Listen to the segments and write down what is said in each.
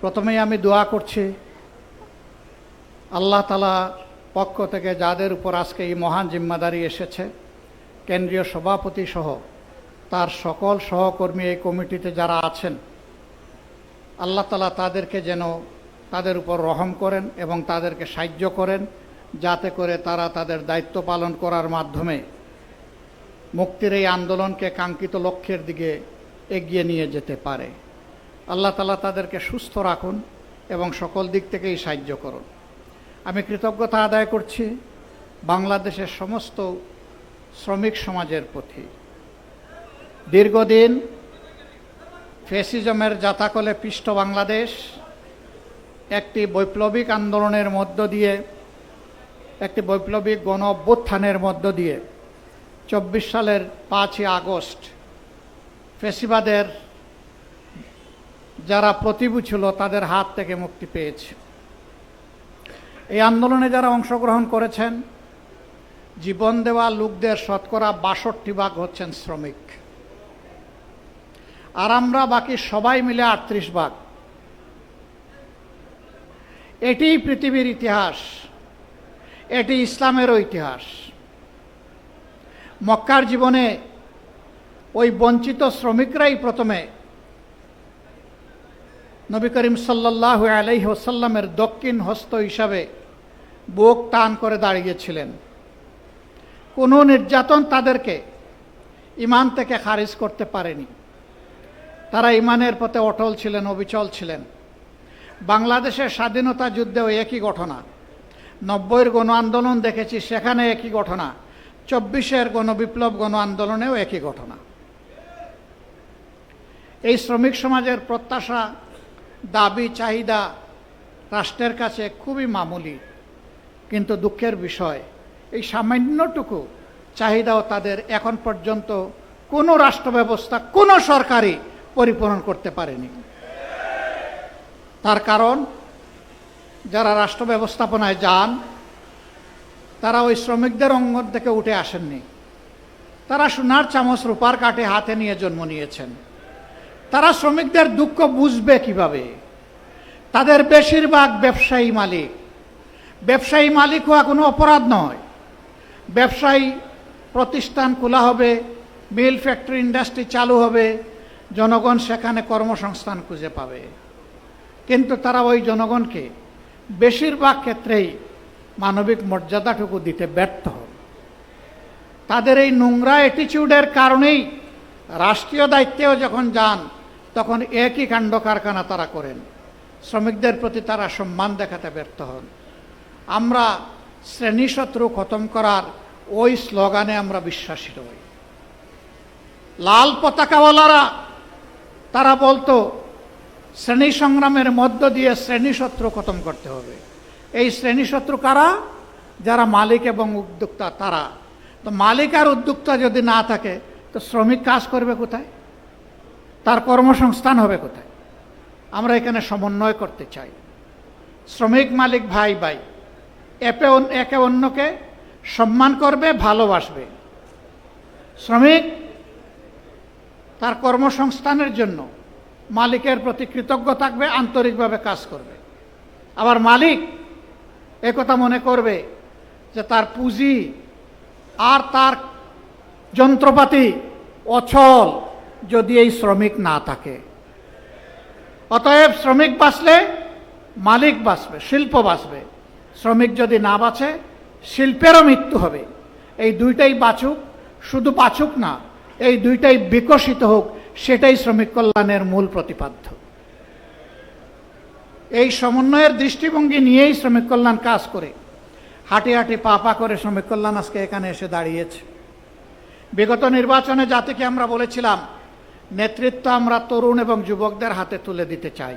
প্রথমেই আমি দোয়া করছি আল্লাহ তাআলা পক্ষ থেকে যাদের উপর আজকে এই মহান জিম্মাদারি এসেছে, কেন্দ্রীয় সভাপতি সহ তার সকল সহকর্মী এই কমিটিতে যারা আছেন, আল্লাহ তাআলা তাদেরকে যেন তাদের উপর রহম করেন এবং তাদেরকে সাহায্য করেন, যাতে করে তারা তাদের দায়িত্ব পালন করার মাধ্যমে মুক্তির এই আন্দোলনকে কাঙ্ক্ষিত লক্ষ্যের দিকে এগিয়ে নিয়ে যেতে পারে। আল্লাহ তাআলা তাদেরকে সুস্থ রাখুন এবং সকল দিক থেকেই সাহায্য করুন। আমি কৃতজ্ঞতা আদায় করছি বাংলাদেশের সমস্ত শ্রমিক সমাজের প্রতি। দীর্ঘদিন ফ্যাসিজমের জাতাকলে পিষ্ট বাংলাদেশ একটি বৈপ্লবিক আন্দোলনের মধ্য দিয়ে, একটি বৈপ্লবিক গণ অভ্যুত্থানের মধ্য দিয়ে 24 সালের 5ই আগস্ট ফ্যাসিবাদের যারা প্রতিভূ ছিল তাদের হাত থেকে মুক্তি পেয়েছে। এই আন্দোলনে যারা অংশগ্রহণ করেছেন, জীবন দেওয়া লোকদের শতকরা 62% হচ্ছেন শ্রমিক, আর আমরা বাকি সবাই মিলে 38%। এটিই পৃথিবীর ইতিহাস, এটি ইসলামেরও ইতিহাস। মক্কার জীবনে ওই বঞ্চিত শ্রমিকরাই প্রথমে নবী করিম সাল্লাল্লাহু আলাইহি ওয়াসাল্লামের দক্ষিণ হস্ত হিসাবে বুক টান করে দাঁড়িয়েছিলেন। কোনো নির্যাতন তাদেরকে ঈমান থেকে খারিজ করতে পারেনি। তারা ঈমানের পথে অটল ছিলেন, অবিচল ছিলেন। বাংলাদেশের স্বাধীনতা যুদ্ধেও একই ঘটনা, 90-এর গণ আন্দোলন দেখেছি, সেখানে একই ঘটনা, 24-এর গণবিপ্লব গণ আন্দোলনেও একই ঘটনা। এই শ্রমিক সমাজের প্রত্যাশা, দাবি, চাহিদা রাষ্ট্রের কাছে খুবই মামুলি, কিন্তু দুঃখের বিষয় এই সামান্যটুকু চাহিদাও তাদের এখন পর্যন্ত কোনো রাষ্ট্র ব্যবস্থা, কোনো সরকারই পরিপূরণ করতে পারেনি। তার কারণ যারা রাষ্ট্র ব্যবস্থাপনায় যান তারা ওই শ্রমিকদের অঙ্গন থেকে উঠে আসেননি। তারা সোনার চামচ রূপার কাঠে হাতে নিয়ে জন্ম নিয়েছেন। তারা শ্রমিকদের দুঃখ বুঝবে কিভাবে? তাদের বেশিরভাগ ব্যবসায়ী মালিক। ব্যবসায়ী মালিক হওয়া কোনো অপরাধ নয়। ব্যবসায়ী প্রতিষ্ঠান খোলা হবে, মিল, ফ্যাক্টরি, ইন্ডাস্ট্রি চালু হবে, জনগণ সেখানে কর্মসংস্থান খুঁজে পাবে। কিন্তু তারা ওই জনগণকে বেশিরভাগ ক্ষেত্রেই মানবিক মর্যাদাটুকু দিতে ব্যর্থ হন। তাদের এই নোংরা অ্যাটিটিউডের কারণেই রাষ্ট্রীয় দায়িত্বেও যখন যান তখন একই কাণ্ড কারখানা তারা করেন। শ্রমিকদের প্রতি তারা সম্মান দেখাতে ব্যর্থ হন। আমরা শ্রেণীশত্রু খতম করার ওই স্লোগানে আমরা বিশ্বাসী নই। লাল পতাকাওয়ালারা তারা বলতো শ্রেণী সংগ্রামের মধ্য দিয়ে শ্রেণীশত্রু খতম করতে হবে। এই শ্রেণীশত্রু কারা? যারা মালিক এবং উদ্যোক্তা তারা। তো মালিক আর উদ্যোক্তা যদি না থাকে তো শ্রমিক কাজ করবে কোথায়? তার কর্মসংস্থান হবে কোথায়? আমরা এখানে সমন্বয় করতে চাই। শ্রমিক মালিক ভাই ভাই, একে অন্যকে সম্মান করবে, ভালোবাসবে। শ্রমিক তার কর্মসংস্থানের জন্য মালিকের প্রতি কৃতজ্ঞ থাকবে, আন্তরিকভাবে কাজ করবে। আবার মালিক একথা মনে করবে যে তার পুঁজি আর তার যন্ত্রপাতি অচল যদি এই শ্রমিক না থাকে। অতএব শ্রমিক বাঁচলে মালিক বাঁচবে, শিল্প বাঁচবে। শ্রমিক যদি না বাঁচে শিল্পেরও মৃত্যু হবে। এই দুইটাই বাঁচুক, শুধু বাঁচুক না, এই দুইটাই বিকশিত হোক, সেটাই শ্রমিক কল্যাণের মূল প্রতিপাদ্য। এই সমন্বয়ের দৃষ্টিভঙ্গি নিয়েই শ্রমিক কল্যাণ কাজ করে, হাঁটি হাঁটি পা পা করে শ্রমিক কল্যাণ আজকে এখানে এসে দাঁড়িয়েছে। বিগত নির্বাচনে জাতিকে আমরা বলেছিলাম নেতৃত্ব আমরা তরুণ এবং যুবকদের হাতে তুলে দিতে চাই।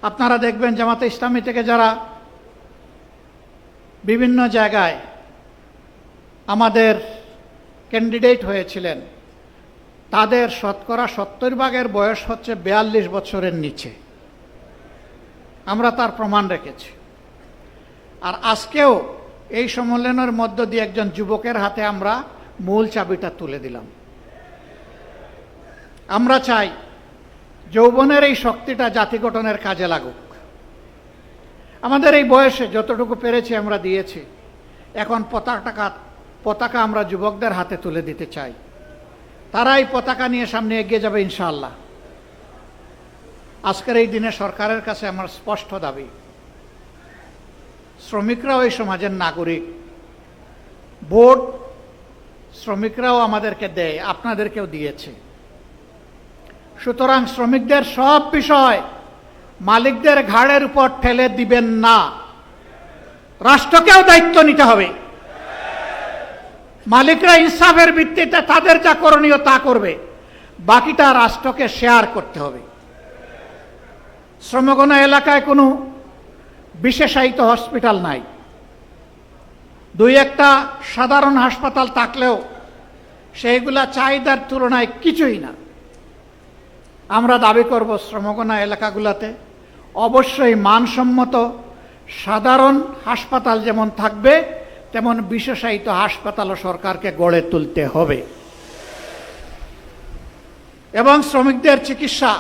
আপনারা দেখবেন জামাতে ইসলামী থেকে যারা বিভিন্ন জায়গায় আমাদের ক্যান্ডিডেট হয়েছিলেন তাদের শতকরা 70% বয়স হচ্ছে 42 বছরের নিচে। আমরা তার প্রমাণ রেখেছি। আর আজকেও এই সম্মেলনের মধ্য দিয়ে একজন যুবকের হাতে আমরা মূল চাবিটা তুলে দিলাম। আমরা চাই যৌবনের এই শক্তিটা জাতি গঠনের কাজে লাগুক। আমাদের এই বয়সে যতটুকু পেরেছি আমরা দিয়েছি। এখন পতাকা আমরা যুবকদের হাতে তুলে দিতে চাই। তারা এই পতাকা নিয়ে সামনে এগিয়ে যাবে ইনশাআল্লাহ। আজকের এই দিনে সরকারের কাছে আমার স্পষ্ট দাবি, শ্রমিকরাও এই সমাজের নাগরিক। ভোট শ্রমিকরাও আমাদেরকে দেয়, আপনাদেরকেও দিয়েছে। সুতরাং শ্রমিকদের সব বিষয় মালিকদের ঘাড়ের উপর ঠেলে দিবেন না। রাষ্ট্রকেও দায়িত্ব নিতে হবে। মালিকরা ইনসাফের ভিত্তিতে তাদের যা করণীয় তা করবে, বাকিটা রাষ্ট্রকে শেয়ার করতে হবে। শ্রমগণ এলাকায় কোনো বিশেষায়িত হসপিটাল নাই। দুই একটা সাধারণ হাসপাতাল থাকলেও সেইগুলা চাহিদার তুলনায় কিছুই না। আমরা দাবি করব শ্রমগণা এলাকাগুলোতে অবশ্যই মানসম্মত সাধারণ হাসপাতাল যেমন থাকবে, তেমন বিশেষায়িত হাসপাতালও সরকারকে গড়ে তুলতে হবে। এবং শ্রমিকদের চিকিৎসা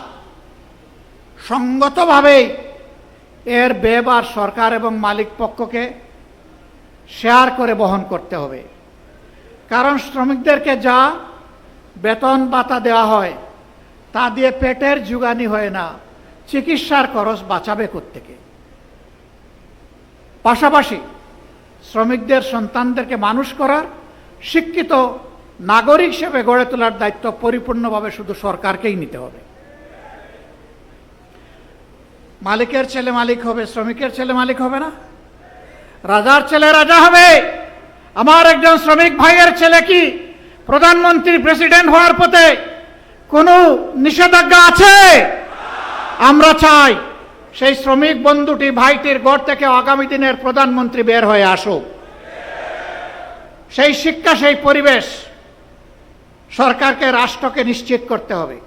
সঙ্গতভাবেই এর ব্যয়ভার সরকার এবং মালিক পক্ষকে শেয়ার করে বহন করতে হবে। কারণ শ্রমিকদেরকে যা বেতন ভাতা দেওয়া হয় তা দিয়ে পেটের জুগানি হয় না, চিকিৎসার খরচ বাঁচাবে কোত্থেকে? পাশাপাশি শ্রমিকদের সন্তানদেরকে মানুষ করার, শিক্ষিত নাগরিক হিসেবে গড়ে তোলার দায়িত্ব পরিপূর্ণভাবে শুধু সরকারকেই নিতে হবে। মালিকের ছেলে মালিক হবে, শ্রমিকের ছেলে মালিক হবে না। রাজার ছেলে রাজা হবে। আমার একজন শ্রমিক ভাইয়ের ছেলে কি প্রধানমন্ত্রী প্রেসিডেন্ট হওয়ার পথে কোনো নিষেধাজ্ঞা আছে? আমরা চাই সেই শ্রমিক বন্ধুটি ভাইটির ঘর থেকে আগামী দিনের প্রধানমন্ত্রী বের হয়ে আসুক। সেই শিক্ষা, সেই পরিবেশ সরকারকে, রাষ্ট্রকে নিশ্চিত করতে হবে।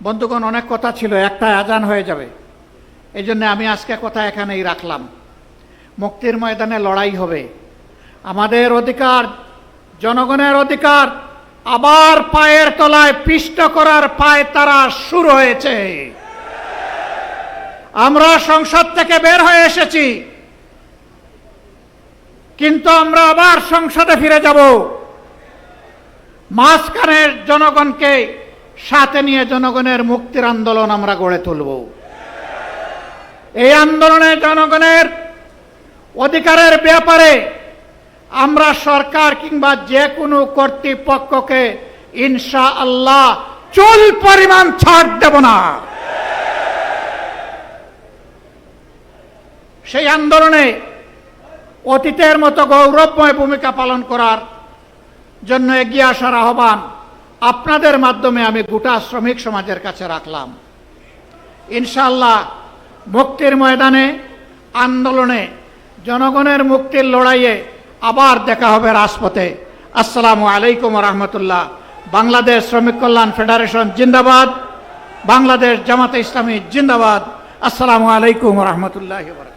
বন্ধুগণ, অনেক কথা ছিল, একটা আজান হয়ে যাবে। এই জন্য আমি আজকে কথা এখানেই রাখলাম। মুক্তির ময়দানে লড়াই হবে। আমাদের অধিকার, জনগণের অধিকার আবার পায়ের তলায় পিষ্ট করার পায়তারা শুরু হয়েছে। আমরা সংসদ থেকে বের হয়ে এসেছি, কিন্তু আমরা আবার সংসদে ফিরে যাব। মাঝখানের জনগণকে সাথে নিয়ে জনগণের মুক্তির আন্দোলন আমরা গড়ে তুলব। এই আন্দোলনে জনগণের অধিকারের ব্যাপারে আমরা সরকার কিংবা যে কোনো কর্তৃপক্ষকে ইনশাআল্লাহ চুল পরিমাণ ছাড় দেব না। সেই আন্দোলনে অতীতের মতো গৌরবময় ভূমিকা পালন করার জন্য এগিয়ে আসার আহ্বান আপনাদের মাধ্যমে আমি গোটা শ্রমিক সমাজের কাছে রাখলাম। ইনশাআল্লাহ মুক্তির ময়দানে, আন্দোলনে, জনগণের মুক্তির লড়াইয়ে আবার দেখা হবে রাজপথে। আসসালামু আলাইকুম ওয়া রাহমাতুল্লাহ। বাংলাদেশ শ্রমিক কল্যাণ ফেডারেশন জিন্দাবাদ। বাংলাদেশ জামাতে ইসলামী জিন্দাবাদ। আসসালামু আলাইকুম ওয়া রাহমাতুল্লাহি ওয়া বারাকাতুহু।